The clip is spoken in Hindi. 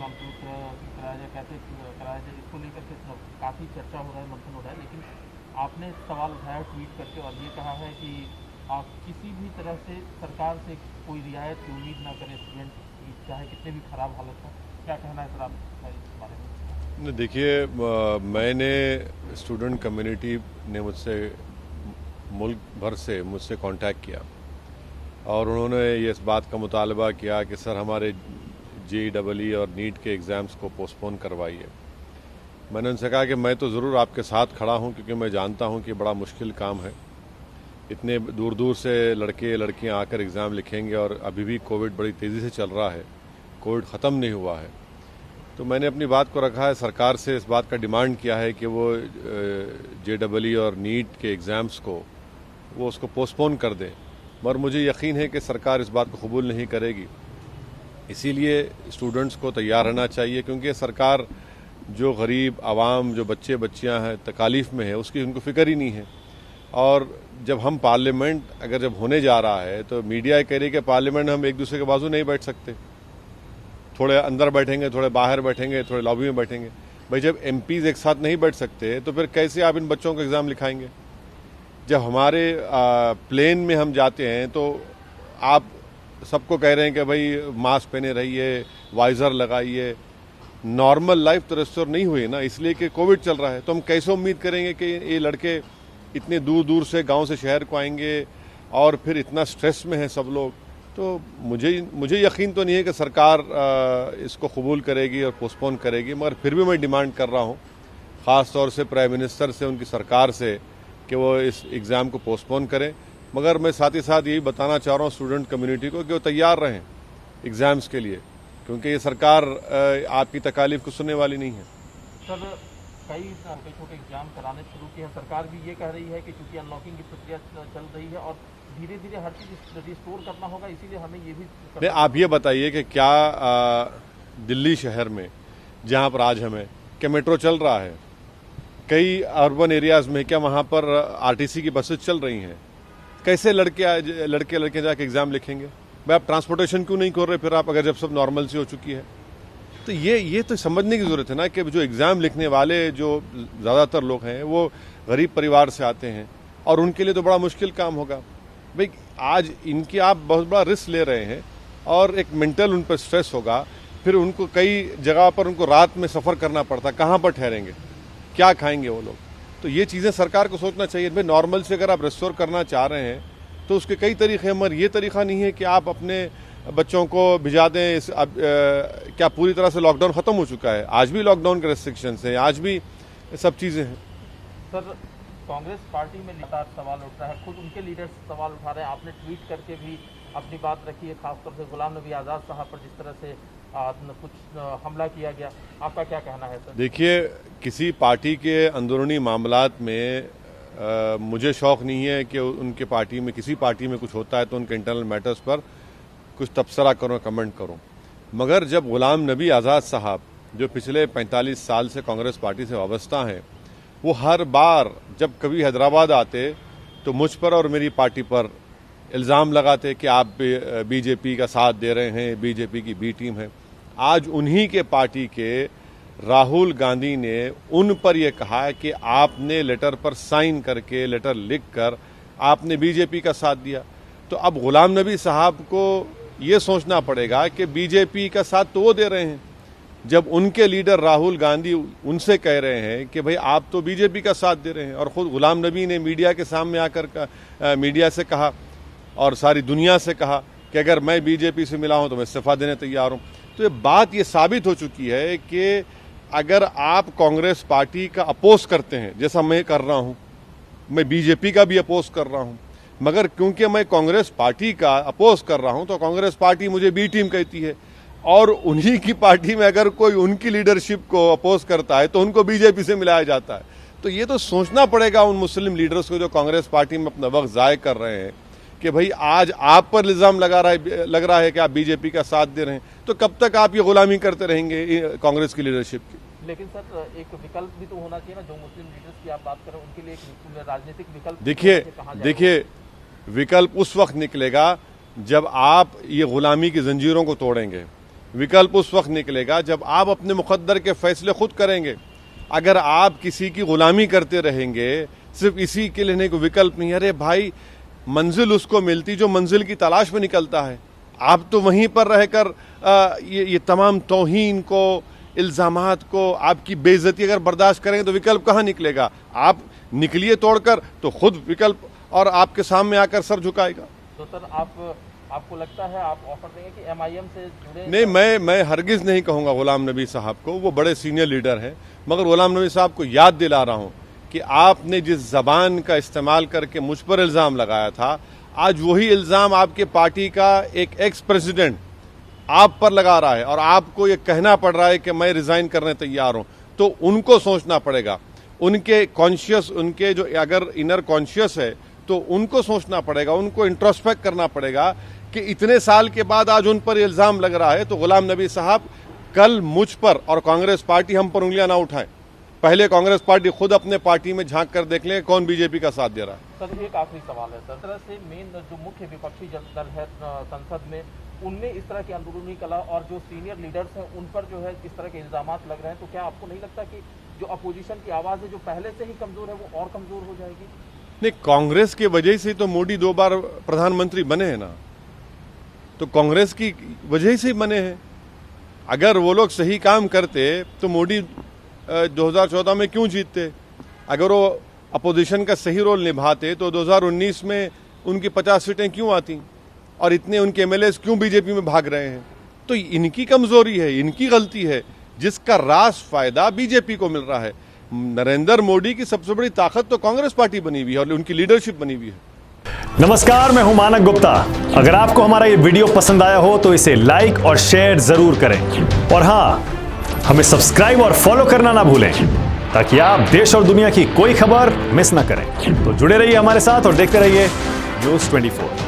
कॉन्फ्रेंस कराया जाए, कैसे कराया जाए, इसको लेकर के काफ़ी चर्चा हो रहा है, मंथन हो रहा है। लेकिन आपने सवाल उठाया ट्वीट करके और ये कहा है कि आप किसी भी तरह से सरकार से कोई रियायत की उम्मीद ना करें स्टूडेंट की, चाहे कितने भी खराब हालत हो। क्या कहना है सर आपका इस बारे में? नहीं, देखिए, मैंने स्टूडेंट कम्युनिटी ने मुझसे मुल्क भर से मुझसे कांटेक्ट किया और उन्होंने ये इस बात का मुतालबा किया कि सर हमारे JEE और नीट के एग्ज़ाम्स को पोस्टपोन करवाइए। मैंने उनसे कहा कि मैं तो ज़रूर आपके साथ खड़ा हूं, क्योंकि मैं जानता हूं कि बड़ा मुश्किल काम है। इतने दूर दूर से लड़के लड़कियां आकर एग्ज़ाम लिखेंगे और अभी भी कोविड बड़ी तेज़ी से चल रहा है, कोविड ख़त्म नहीं हुआ है। तो मैंने अपनी बात को रखा है, सरकार से इस बात का डिमांड किया है कि वो JEE और नीट के एग्ज़ाम्स को वो उसको पोस्टपोन कर दें, मगर मुझे यकीन है कि सरकार इस बात को कबूल नहीं करेगी। इसीलिए स्टूडेंट्स को तैयार रहना चाहिए, क्योंकि सरकार जो गरीब आवाम, जो बच्चे बच्चियां हैं तकालीफ में है, उसकी उनको फ़िक्र ही नहीं है। और जब हम पार्लियामेंट अगर जब होने जा रहा है तो मीडिया कह रही है कि पार्लियामेंट में हम एक दूसरे के बाजू नहीं बैठ सकते, थोड़े अंदर बैठेंगे, थोड़े बाहर बैठेंगे, थोड़े लॉबी में बैठेंगे। भाई जब MPs एक साथ नहीं बैठ सकते तो फिर कैसे आप इन बच्चों को एग्ज़ाम लिखाएंगे? जब हमारे प्लेन में हम जाते हैं तो आप सबको कह रहे हैं कि भाई मास्क पहने रहिए, वाइज़र लगाइए। नॉर्मल लाइफ तो रेस्टोर नहीं हुई ना, इसलिए कि कोविड चल रहा है। तो हम कैसे उम्मीद करेंगे कि ये लड़के इतने दूर दूर से गांव से शहर को आएंगे और फिर इतना स्ट्रेस में है सब लोग। तो मुझे यकीन तो नहीं है कि सरकार इसको कबूल करेगी और पोस्टपोन करेगी, मगर फिर भी मैं डिमांड कर रहा हूँ ख़ास तौर से प्राइम मिनिस्टर से, उनकी सरकार से, कि वो इस एग्ज़ाम को पोस्टपोन करें। मगर मैं साथ ही साथ यही बताना चाह रहा हूँ स्टूडेंट कम्युनिटी को कि वो तैयार रहें एग्ज़ाम्स के लिए, क्योंकि ये सरकार आपकी तकालीफ को सुनने वाली नहीं है। सर कई छोटे छोटे एग्जाम कराने शुरू किए हैं, सरकार भी ये कह रही है कि चूंकि अनलॉकिंग की प्रक्रिया चल रही है और धीरे धीरे हर चीज़ रिस्टोर करना होगा, इसीलिए हमें ये भी नहीं, आप ये बताइए कि क्या दिल्ली शहर में जहाँ पर आज हमें क्या मेट्रो चल रहा है, कई अर्बन एरियाज़ में क्या वहाँ पर RTC की बसेस चल रही हैं? कैसे लड़के जाके एग्ज़ाम लिखेंगे? भाई आप ट्रांसपोर्टेशन क्यों नहीं कर रहे फिर आप, अगर जब सब नॉर्मल सी हो चुकी है? तो ये तो समझने की ज़रूरत है ना कि जो एग्ज़ाम लिखने वाले जो ज़्यादातर लोग हैं वो गरीब परिवार से आते हैं और उनके लिए तो बड़ा मुश्किल काम होगा। भाई आज इनकी आप बहुत बड़ा रिस्क ले रहे हैं और एक मेंटल उन पर स्ट्रेस होगा, फिर उनको कई जगह पर उनको रात में सफ़र करना पड़ता, कहाँ पर ठहरेंगे, क्या खाएंगे वो लोग? तो ये चीज़ें सरकार को सोचना चाहिए। भाई नॉर्मल से अगर आप रेस्टोर करना चाह रहे हैं तो उसके कई तरीके हैं, मगर ये तरीका नहीं है कि आप अपने बच्चों को भिजा दें। क्या पूरी तरह से लॉकडाउन ख़त्म हो चुका है? आज भी लॉकडाउन के रेस्ट्रिक्शंस हैं, आज भी सब चीज़ें हैं। सर कांग्रेस पार्टी में लगातार सवाल उठ रहा है, खुद उनके लीडर्स सवाल उठा रहे हैं, आपने ट्वीट करके भी अपनी बात रखी है, खासतौर से गुलाम नबी आज़ाद साहब पर जिस तरह से कुछ हमला किया गया, आपका क्या कहना है सर? देखिए, किसी पार्टी के अंदरूनी मामलात में मुझे शौक़ नहीं है कि उनके पार्टी में, किसी पार्टी में कुछ होता है तो उनके इंटरनल मैटर्स पर कुछ तबसरा करूँ, कमेंट करूँ। मगर जब गुलाम नबी आज़ाद साहब जो पिछले 45 साल से कांग्रेस पार्टी से वाबस्ता हैं, वो हर बार जब कभी हैदराबाद आते तो मुझ पर और मेरी पार्टी पर इल्ज़ाम लगाते कि आप BJP का साथ दे रहे हैं, BJP की B टीम है। आज उन्हीं के पार्टी के राहुल गांधी ने उन पर यह कहा है कि आपने लेटर पर साइन करके, लेटर लिखकर आपने BJP का साथ दिया। तो अब गुलाम नबी साहब को ये सोचना पड़ेगा कि BJP का साथ तो वो दे रहे हैं, जब उनके लीडर राहुल गांधी उनसे कह रहे हैं कि भाई आप तो BJP का साथ दे रहे हैं, और ख़ुद गुलाम नबी ने मीडिया के सामने आकर मीडिया से कहा और सारी दुनिया से कहा कि अगर मैं BJP से मिला हूं तो मैं इस्तीफा देने तैयार हूं। तो ये बात ये साबित हो चुकी है कि अगर आप कांग्रेस पार्टी का अपोज करते हैं, जैसा मैं कर रहा हूं, मैं BJP का भी अपोज कर रहा हूं, मगर क्योंकि मैं कांग्रेस पार्टी का अपोज कर रहा हूं तो कांग्रेस पार्टी मुझे B टीम कहती है, और उन्हीं की पार्टी में अगर कोई उनकी लीडरशिप को अपोज करता है तो उनको BJP से मिलाया जाता है। तो ये तो सोचना पड़ेगा उन मुस्लिम लीडर्स को जो कांग्रेस पार्टी में अपना वक्त ज़ाय कर रहे हैं कि भाई आज आप पर इल्ज़ाम लग रहा है कि आप BJP का साथ दे रहे हैं, तो कब तक आप ये गुलामी करते रहेंगे कांग्रेस की लीडरशिप की? लेकिन सर एक विकल्प भी तो होना चाहिए ना, जो मुस्लिम लीडर्स की आप बात कर रहे हैं उनके लिए एक राजनीतिक विकल्प। देखिए, विकल्प उस वक्त निकलेगा जब आप ये गुलामी की जंजीरों को तोड़ेंगे, विकल्प उस वक्त निकलेगा जब आप अपने मुकद्दर के फैसले खुद करेंगे। अगर आप किसी की गुलामी करते रहेंगे, सिर्फ इसी के लिए नहीं, कोई विकल्प नहीं। अरे भाई, मंजिल उसको मिलती जो मंजिल की तलाश में निकलता है। आप तो वहीं पर रहकर ये तमाम तौहीन को, इल्ज़ामात को, आपकी बेइज्जती अगर बर्दाश्त करेंगे तो विकल्प कहाँ निकलेगा? आप निकलिए तोड़कर तो खुद विकल्प और आपके सामने आकर सर झुकाएगा। तो सर आपको लगता है आप ऑफर देंगे कि एमआईएम से जुड़े? नहीं, मैं हरगिज़ नहीं कहूँगा गुलाम नबी साहब को, वो बड़े सीनियर लीडर हैं, मगर गुलाम नबी साहब को याद दिला रहा हूँ कि आपने जिस ज़बान का इस्तेमाल करके मुझ पर इल्ज़ाम लगाया था, आज वही इल्ज़ाम आपके पार्टी का एक एक्स प्रेसिडेंट आप पर लगा रहा है और आपको ये कहना पड़ रहा है कि मैं रिज़ाइन करने तैयार हूँ। तो उनको सोचना पड़ेगा, उनके कॉन्शियस, उनके जो अगर इनर कॉन्शियस है तो उनको सोचना पड़ेगा, उनको इंट्रोस्पेक्ट करना पड़ेगा कि इतने साल के बाद आज उन पर इल्ज़ाम लग रहा है। तो गुलाम नबी साहब, कल मुझ पर और कांग्रेस पार्टी हम पर उंगलियां ना उठाएं। पहले कांग्रेस पार्टी खुद अपने पार्टी में झांक कर देख लें कौन बीजेपी का साथ दे रहा है। सर एक आखिरी सवाल है सर, तरह से मेन जो मुख्य विपक्षी दल है संसद में, उनमें इस तरह की अंदरूनी कला और जो सीनियर लीडर्स हैं उन पर जो है इस तरह के इल्जामात लग रहे हैं, तो क्या आपको नहीं लगता कि जो अपोजिशन की आवाज़ है जो पहले से ही कमज़ोर है वो और कमज़ोर हो जाएगी? नहीं, कांग्रेस की वजह से तो मोदी 2 बार प्रधानमंत्री बने हैं ना, तो कांग्रेस की वजह से ही बने हैं। अगर वो लोग सही काम करते तो मोदी 2014 में क्यों जीतते? अगर वो अपोजिशन का सही रोल निभाते तो 2019 में उनकी 50 सीटें क्यों आती और इतने उनके एमएलएस क्यों बीजेपी में भाग रहे हैं? तो इनकी कमजोरी है, इनकी गलती है, जिसका रास फायदा बीजेपी को मिल रहा है। नरेंद्र मोदी की सबसे बड़ी ताकत तो कांग्रेस पार्टी बनी हुई है और उनकी लीडरशिप बनी हुई है। नमस्कार, मैं हूं मानक गुप्ता। अगर आपको हमारा ये वीडियो पसंद आया हो तो इसे लाइक और शेयर जरूर करें और हां, हमें सब्सक्राइब और फॉलो करना ना भूलें ताकि आप देश और दुनिया की कोई खबर मिस ना करें। तो जुड़े रहिए हमारे साथ और देखते रहिए न्यूज़ 24।